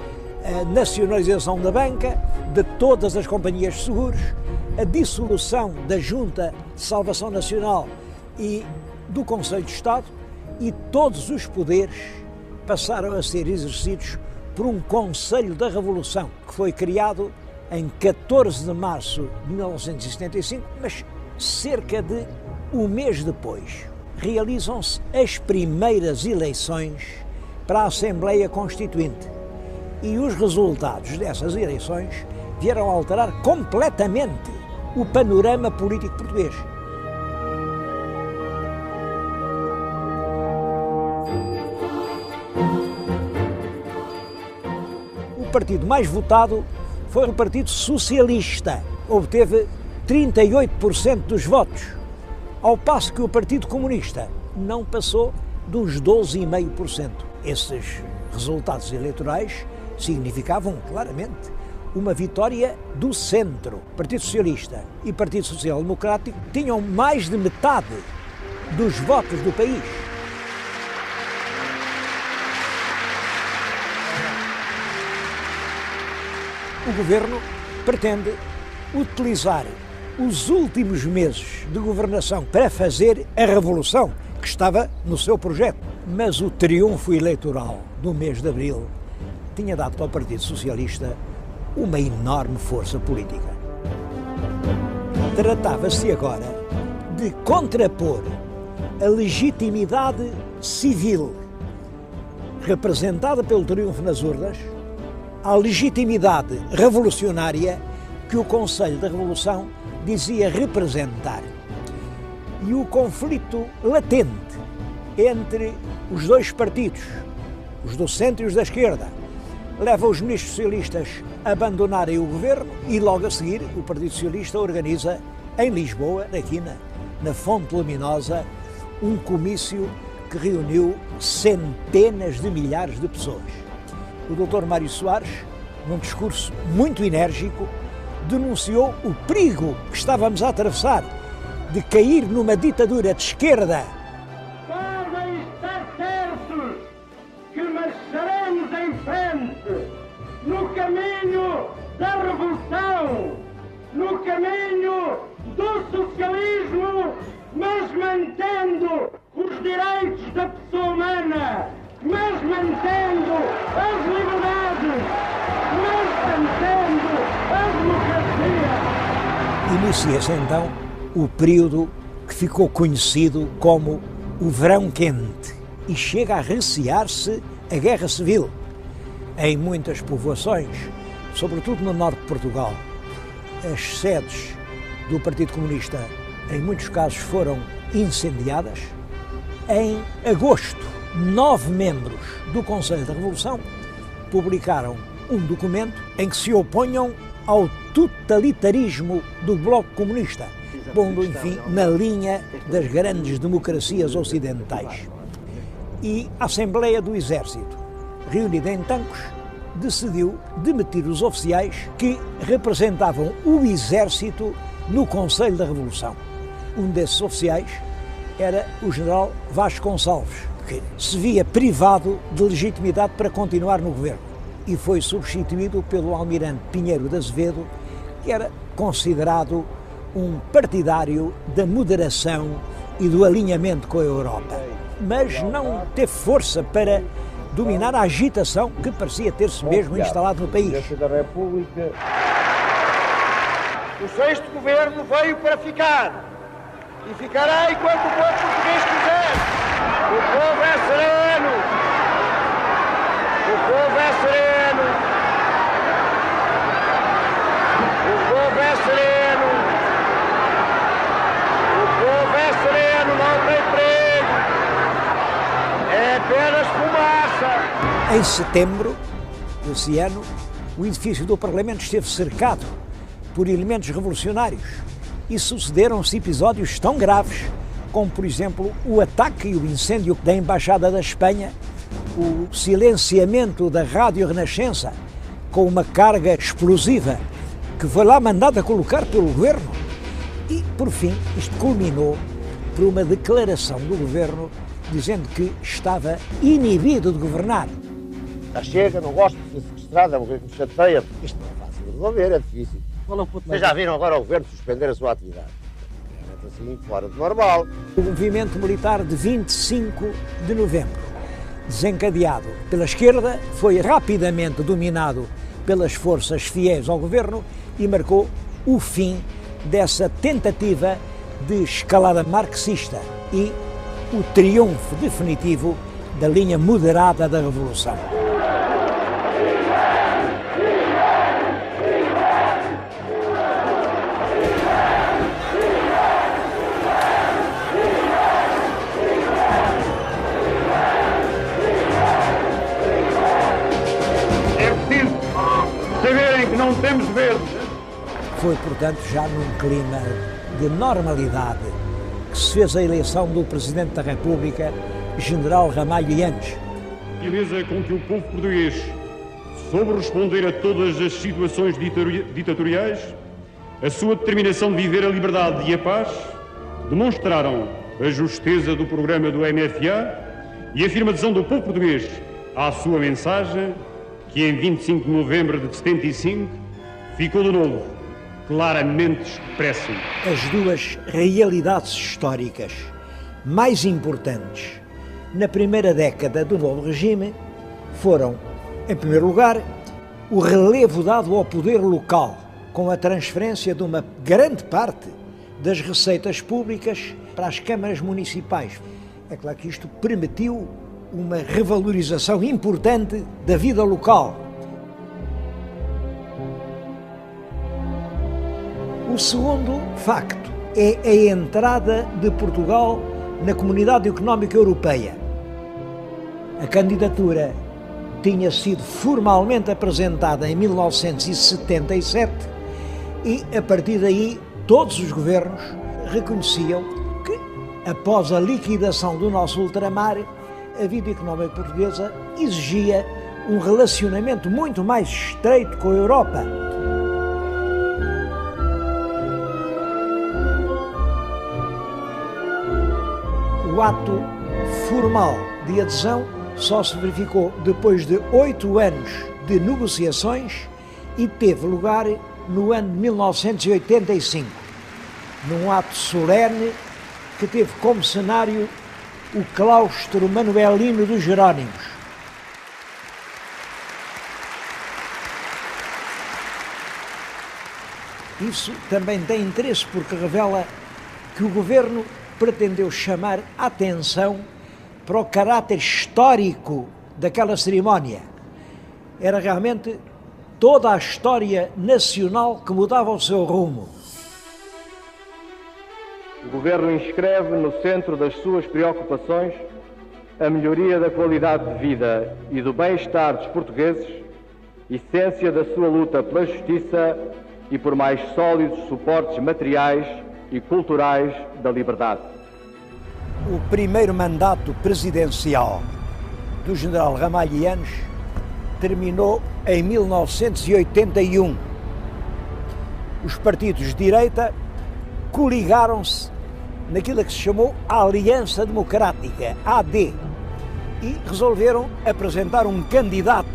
a nacionalização da banca, de todas as companhias de seguros, a dissolução da Junta de Salvação Nacional e do Conselho de Estado, e todos os poderes passaram a ser exercidos por um Conselho da Revolução, que foi criado em 14 de março de 1975, mas cerca de um mês depois realizam-se as primeiras eleições para a Assembleia Constituinte e os resultados dessas eleições vieram a alterar completamente o panorama político português. O partido mais votado foi o Partido Socialista, obteve 38% dos votos, ao passo que o Partido Comunista não passou dos 12,5%. Esses resultados eleitorais significavam claramente uma vitória do centro. O Partido Socialista e o Partido Social Democrático tinham mais de metade dos votos do país. O governo pretende utilizar os últimos meses de governação para fazer a revolução que estava no seu projeto. Mas o triunfo eleitoral do mês de abril tinha dado ao Partido Socialista uma enorme força política. Tratava-se agora de contrapor a legitimidade civil representada pelo triunfo nas urnas à legitimidade revolucionária que o Conselho da Revolução dizia representar. E o conflito latente entre os dois partidos, os do centro e os da esquerda, leva os ministros socialistas a abandonarem o governo e logo a seguir o Partido Socialista organiza em Lisboa, aqui na Fonte Luminosa, um comício que reuniu centenas de milhares de pessoas. O Dr. Mário Soares, num discurso muito enérgico, denunciou o perigo que estávamos a atravessar de cair numa ditadura de esquerda. Podem estar certos que marcharemos em frente no caminho da revolução, no caminho do socialismo, mas mantendo os direitos da pessoa humana, mas mantendo as liberdades, mas mantendo a democracia. Inicia-se então o período que ficou conhecido como o Verão Quente e chega a recear-se a Guerra Civil. Em muitas povoações, sobretudo no norte de Portugal, as sedes do Partido Comunista, em muitos casos, foram incendiadas. Em agosto, 9 membros do Conselho da Revolução publicaram um documento em que se opunham ao totalitarismo do Bloco Comunista, pondo, enfim, na linha das grandes democracias ocidentais. E a Assembleia do Exército, reunida em Tancos, decidiu demitir os oficiais que representavam o Exército no Conselho da Revolução. Um desses oficiais era o general Vasconcelos, que se via privado de legitimidade para continuar no governo e foi substituído pelo almirante Pinheiro de Azevedo, que era considerado um partidário da moderação e do alinhamento com a Europa, mas não teve força para dominar a agitação que parecia ter-se mesmo instalado no país. Da República. O sexto governo veio para ficar e ficará enquanto o povo português quiser. O povo é sereno. O povo é sereno. O povo é sereno. O povo é sereno, não tem perigo. É apenas fumaça. Em setembro desse ano, o edifício do Parlamento esteve cercado por elementos revolucionários e sucederam-se episódios tão graves como, por exemplo, o ataque e o incêndio da Embaixada da Espanha, o silenciamento da Rádio Renascença com uma carga explosiva que foi lá mandada colocar pelo governo. E, por fim, isto culminou por uma declaração do governo dizendo que estava inibido de governar. Já chega, não gosto de ser sequestrado, é uma coisa que me chateia. Isto não é fácil de resolver, é difícil. Vocês já viram agora o governo suspender a sua atividade? É assim, fora do normal. O movimento militar de 25 de novembro, desencadeado pela esquerda, foi rapidamente dominado pelas forças fiéis ao governo e marcou o fim dessa tentativa de escalada marxista e o triunfo definitivo da linha moderada da Revolução. Saberem que não temos verde. Foi, portanto, já num clima de normalidade que se fez a eleição do Presidente da República, General Ramalho Yanes. A beleza com que o povo português soube responder a todas as situações ditatoriais, a sua determinação de viver a liberdade e a paz, demonstraram a justeza do programa do MFA e a firme adesão do povo português à sua mensagem, que em 25 de novembro de 75 ficou de novo claramente expressa. As duas realidades históricas mais importantes na primeira década do novo regime foram, em primeiro lugar, o relevo dado ao poder local, com a transferência de uma grande parte das receitas públicas para as câmaras municipais. É claro que isto permitiu uma revalorização importante da vida local. O segundo facto é a entrada de Portugal na Comunidade Económica Europeia. A candidatura tinha sido formalmente apresentada em 1977 e, a partir daí, todos os governos reconheciam que, após a liquidação do nosso ultramar, a vida económica portuguesa exigia um relacionamento muito mais estreito com a Europa. O ato formal de adesão só se verificou depois de 8 anos de negociações e teve lugar no ano de 1985, num ato solene que teve como cenário o claustro manuelino dos Jerónimos. Isso também tem interesse porque revela que o governo pretendeu chamar a atenção para o caráter histórico daquela cerimónia. Era realmente toda a história nacional que mudava o seu rumo. O Governo inscreve no centro das suas preocupações a melhoria da qualidade de vida e do bem-estar dos portugueses, essência da sua luta pela justiça e por mais sólidos suportes materiais e culturais da liberdade. O primeiro mandato presidencial do general Ramalhianes terminou em 1981. Os partidos de direita coligaram-se naquilo que se chamou a Aliança Democrática, AD, e resolveram apresentar um candidato,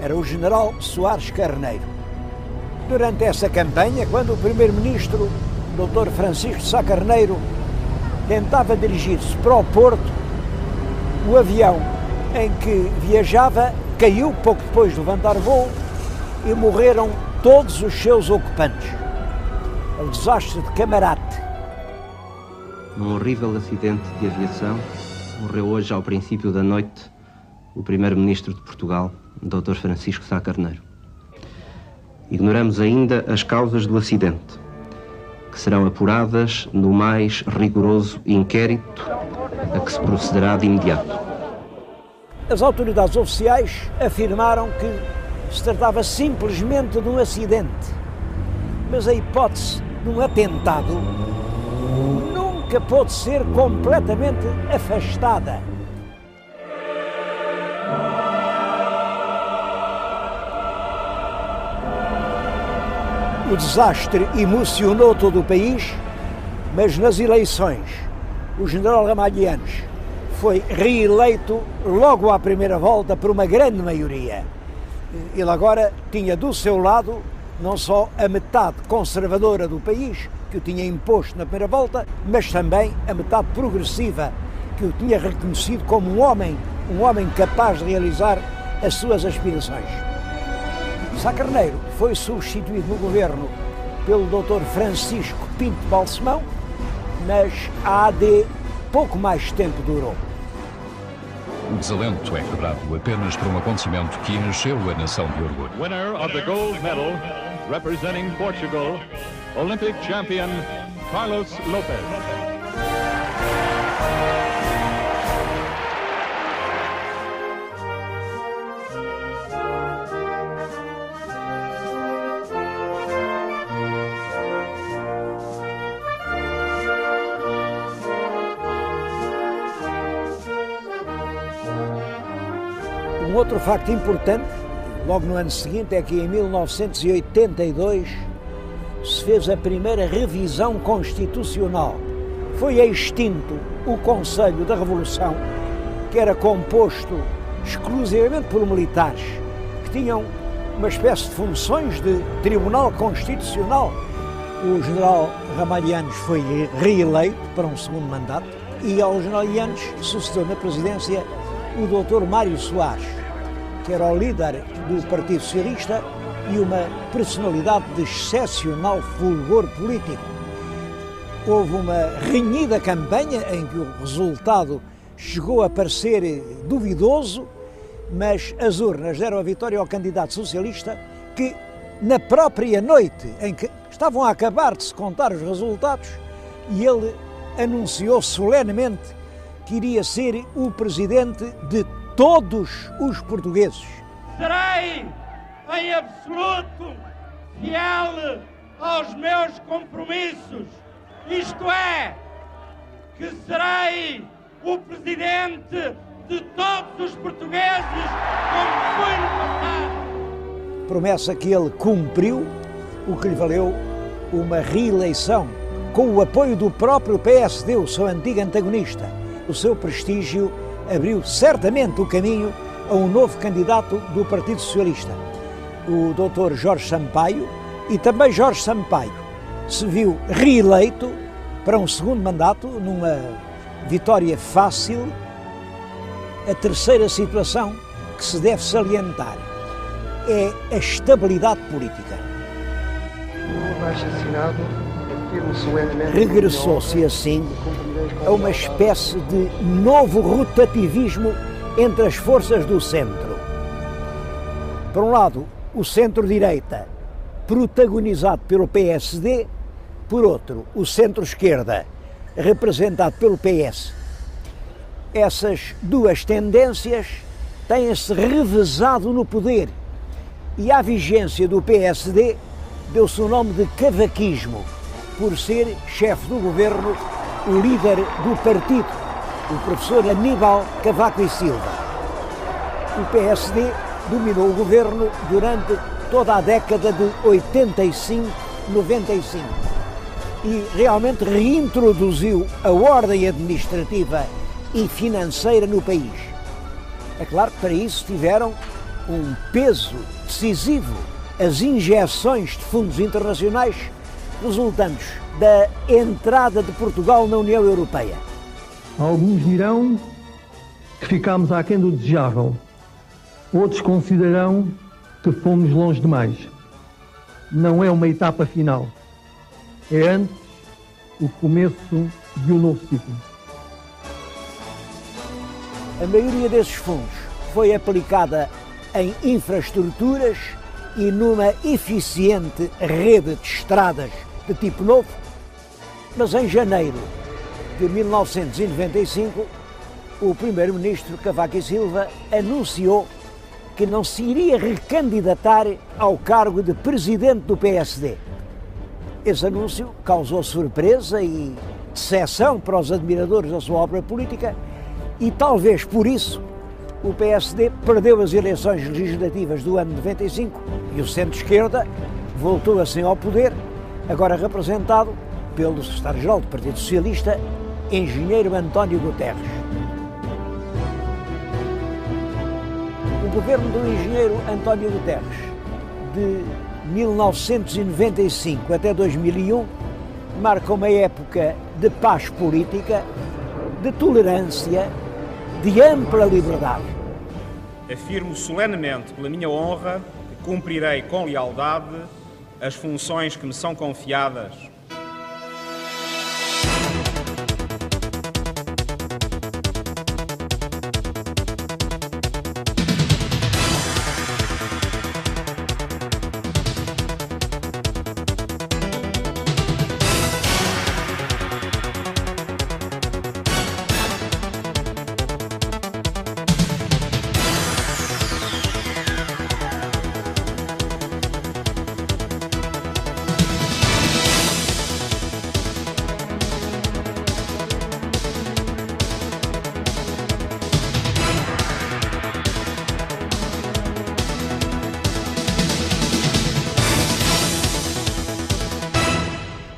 era o general Soares Carneiro. Durante essa campanha, quando o primeiro-ministro, Dr. Francisco de Sá Carneiro, tentava dirigir-se para o Porto, o avião em que viajava caiu pouco depois de levantar voo e morreram todos os seus ocupantes. É o desastre de Camarate. Num horrível acidente de aviação, morreu hoje, ao princípio da noite, o primeiro-ministro de Portugal, Dr. Francisco Sá Carneiro. Ignoramos ainda as causas do acidente, que serão apuradas no mais rigoroso inquérito a que se procederá de imediato. As autoridades oficiais afirmaram que se tratava simplesmente de um acidente, mas a hipótese de um atentado nunca pôde ser completamente afastada. O desastre emocionou todo o país, mas nas eleições o general Ramalhianes foi reeleito logo à primeira volta por uma grande maioria. Ele agora tinha do seu lado não só a metade conservadora do país, que o tinha imposto na primeira volta, mas também a metade progressiva, que o tinha reconhecido como um homem capaz de realizar as suas aspirações. Sá Carneiro foi substituído no governo pelo Dr. Francisco Pinto Balsemão, mas a AD pouco mais tempo durou. O desalento é quebrado apenas por um acontecimento que encheu a nação de orgulho. Winner of the gold medal, representing Portugal, Olympic champion Carlos Lopes. Um outro facto importante, logo no ano seguinte, é que em 1982 se fez a primeira revisão constitucional. Foi extinto o Conselho da Revolução, que era composto exclusivamente por militares, que tinham uma espécie de funções de Tribunal Constitucional. O general Ramalhianes foi reeleito para um segundo mandato e ao general Ramalhianes sucedeu na presidência o Dr. Mário Soares, que era o líder do Partido Socialista e uma personalidade de excepcional fulgor político. Houve uma renhida campanha em que o resultado chegou a parecer duvidoso, mas as urnas deram a vitória ao candidato socialista que, na própria noite em que estavam a acabar de se contar os resultados, e ele anunciou solenemente que iria ser o presidente de todos os portugueses. Serei, em absoluto, fiel aos meus compromissos, isto é, que serei o presidente de todos os portugueses, como foi no passado. Promessa que ele cumpriu, o que lhe valeu uma reeleição, com o apoio do próprio PSD, o seu antigo antagonista. O seu prestígio abriu certamente o caminho a um novo candidato do Partido Socialista, o Dr. Jorge Sampaio, e também Jorge Sampaio se viu reeleito para um segundo mandato, numa vitória fácil. A terceira situação que se deve salientar é a estabilidade política. Regressou-se assim a uma espécie de novo rotativismo entre as forças do centro. Por um lado, o centro-direita, protagonizado pelo PSD, por outro, o centro-esquerda, representado pelo PS. Essas duas tendências têm-se revezado no poder e à vigência do PSD deu-se o nome de cavaquismo, por ser chefe do governo o líder do partido, o professor Aníbal Cavaco e Silva. O PSD dominou o governo durante toda a década de 85-95 e realmente reintroduziu a ordem administrativa e financeira no país. É claro que para isso tiveram um peso decisivo as injeções de fundos internacionais resultantes da entrada de Portugal na União Europeia. Alguns dirão que ficámos aquém do desejável. Outros considerarão que fomos longe demais. Não é uma etapa final. É antes o começo de um novo ciclo. A maioria desses fundos foi aplicada em infraestruturas e numa eficiente rede de estradas de tipo novo, mas em janeiro de 1995, o primeiro-ministro Cavaco e Silva anunciou que não se iria recandidatar ao cargo de presidente do PSD. Esse anúncio causou surpresa e decepção para os admiradores da sua obra política e talvez por isso o PSD perdeu as eleições legislativas do ano 95 e o centro-esquerda voltou assim ao poder, agora representado pelo secretário-geral do Partido Socialista, engenheiro António Guterres. O governo do engenheiro António Guterres, de 1995 até 2001, marca uma época de paz política, de tolerância, de ampla liberdade. Afirmo solenemente, pela minha honra, que cumprirei com lealdade as funções que me são confiadas.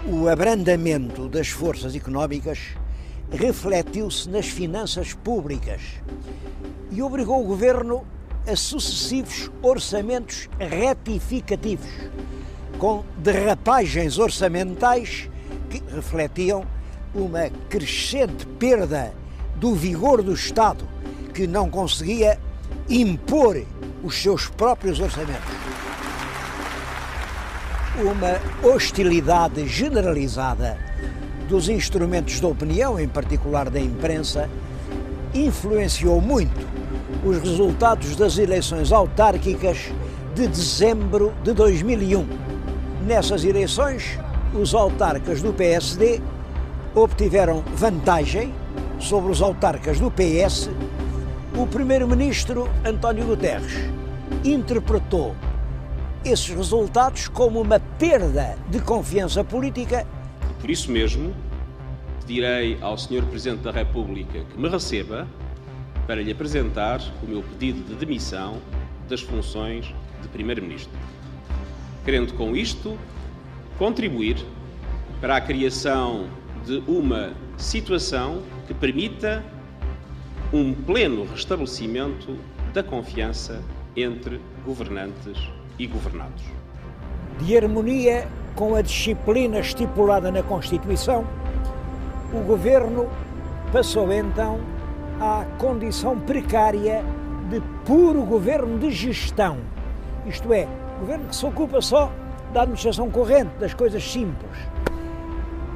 O abrandamento das forças económicas refletiu-se nas finanças públicas e obrigou o governo a sucessivos orçamentos retificativos, com derrapagens orçamentais que refletiam uma crescente perda do vigor do Estado, que não conseguia impor os seus próprios orçamentos. Uma hostilidade generalizada dos instrumentos de opinião, em particular da imprensa, influenciou muito os resultados das eleições autárquicas de dezembro de 2001. Nessas eleições, os autarcas do PSD obtiveram vantagem sobre os autarcas do PS, o primeiro-ministro António Guterres interpretou esses resultados como uma perda de confiança política. Por isso mesmo, pedirei ao Sr. Presidente da República que me receba para lhe apresentar o meu pedido de demissão das funções de Primeiro-Ministro, querendo com isto contribuir para a criação de uma situação que permita um pleno restabelecimento da confiança entre governantes e governados. De harmonia com a disciplina estipulada na Constituição, o Governo passou então à condição precária de puro governo de gestão, isto é, governo que se ocupa só da administração corrente, das coisas simples.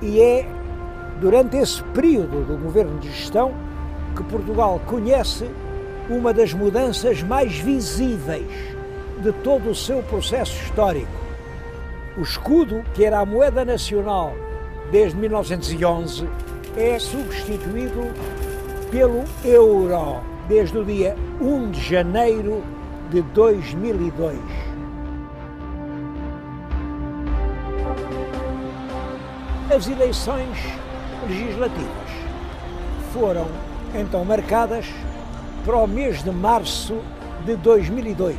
E é durante esse período do governo de gestão que Portugal conhece uma das mudanças mais visíveis de todo o seu processo histórico. O escudo, que era a moeda nacional desde 1911, é substituído pelo euro desde o dia 1 de janeiro de 2002. As eleições legislativas foram então marcadas para o mês de março de 2002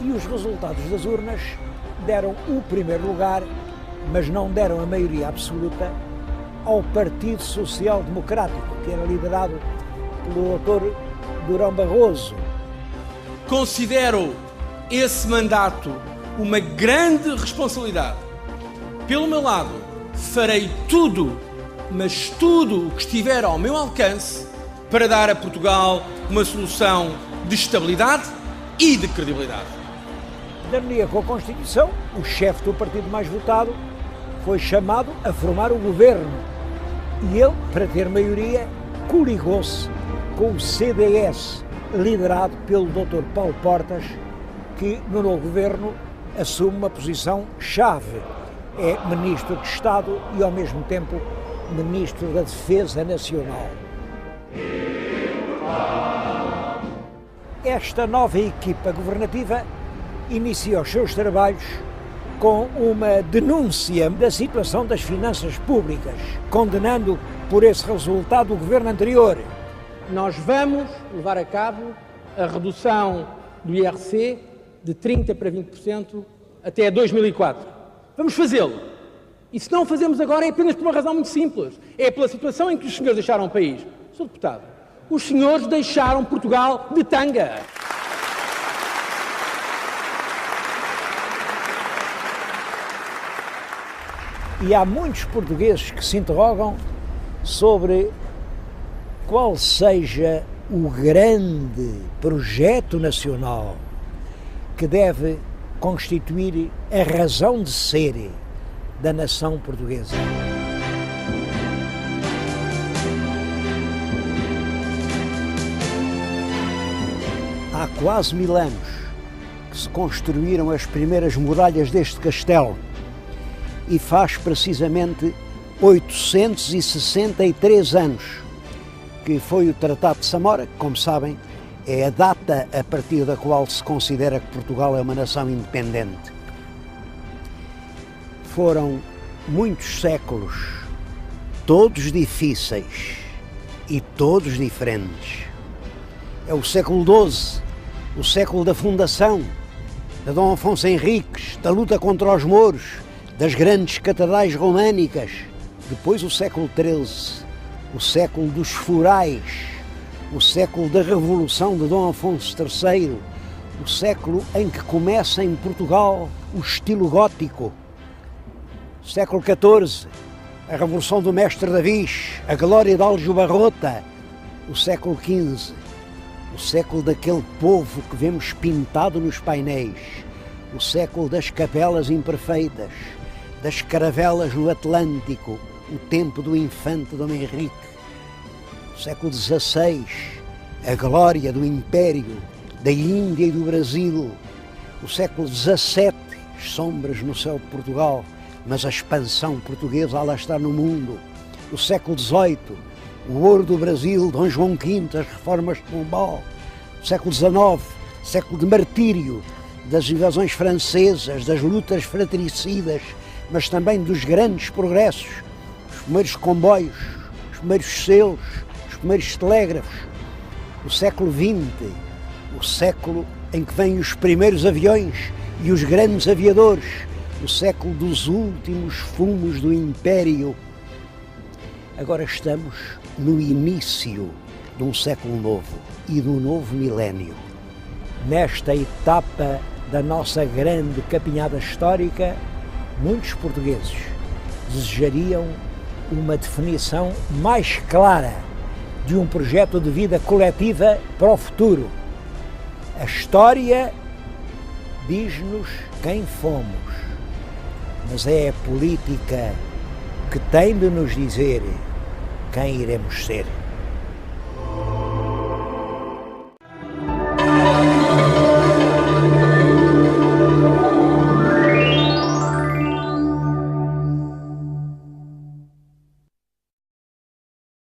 e os resultados das urnas deram o primeiro lugar, mas não deram a maioria absoluta, ao Partido Social Democrático, que era liderado pelo Dr. Durão Barroso. Considero esse mandato uma grande responsabilidade. Pelo meu lado, farei tudo, mas tudo o que estiver ao meu alcance para dar a Portugal uma solução de estabilidade e de credibilidade. De harmonia com a Constituição, o chefe do partido mais votado foi chamado a formar o governo e ele, para ter maioria, coligou-se com o CDS, liderado pelo Dr. Paulo Portas, que no novo governo assume uma posição-chave. É Ministro de Estado e, ao mesmo tempo, Ministro da Defesa Nacional. Esta nova equipa governativa inicia os seus trabalhos com uma denúncia da situação das finanças públicas, condenando por esse resultado o governo anterior. Nós vamos levar a cabo a redução do IRC de 30% para 20% até 2004. Vamos fazê-lo. E se não o fazemos agora é apenas por uma razão muito simples. É pela situação em que os senhores deixaram o país. Sr. Deputado, os senhores deixaram Portugal de tanga. E há muitos portugueses que se interrogam sobre qual seja o grande projeto nacional que deve constituir a razão de ser da nação portuguesa. Há quase 1000 anos que se construíram as primeiras muralhas deste castelo e faz precisamente 863 anos que foi o Tratado de Samora, que, como sabem, é a data a partir da qual se considera que Portugal é uma nação independente. Foram muitos séculos, todos difíceis e todos diferentes. É o século XII, o século da fundação, de Dom Afonso Henriques, da luta contra os mouros, das grandes catedrais românicas. Depois o século XIII, o século dos forais, o século da Revolução de Dom Afonso III, o século em que começa em Portugal o estilo gótico. Século XIV, a Revolução do Mestre Davis, a glória de Aljubarrota. O século XV, o século daquele povo que vemos pintado nos painéis. O século das capelas imperfeitas, das caravelas no Atlântico, o tempo do infante Dom Henrique. O século XVI, a glória do Império, da Índia e do Brasil. O século XVII, as sombras no céu de Portugal, mas a expansão portuguesa a lá está no mundo. O século XVIII, o ouro do Brasil, Dom João V, as reformas de Pombal, o século XIX, século de martírio, das invasões francesas, das lutas fratricidas, mas também dos grandes progressos, os primeiros comboios, os primeiros selos, os primeiros telégrafos, o século XX, o século em que vêm os primeiros aviões e os grandes aviadores, o século dos últimos fumos do Império. Agora estamos no início de um século novo e do novo milénio. Nesta etapa da nossa grande capinhada histórica, muitos portugueses desejariam uma definição mais clara de um projeto de vida coletiva para o futuro. A história diz-nos quem fomos, mas é a política que tem de nos dizer quem iremos ser.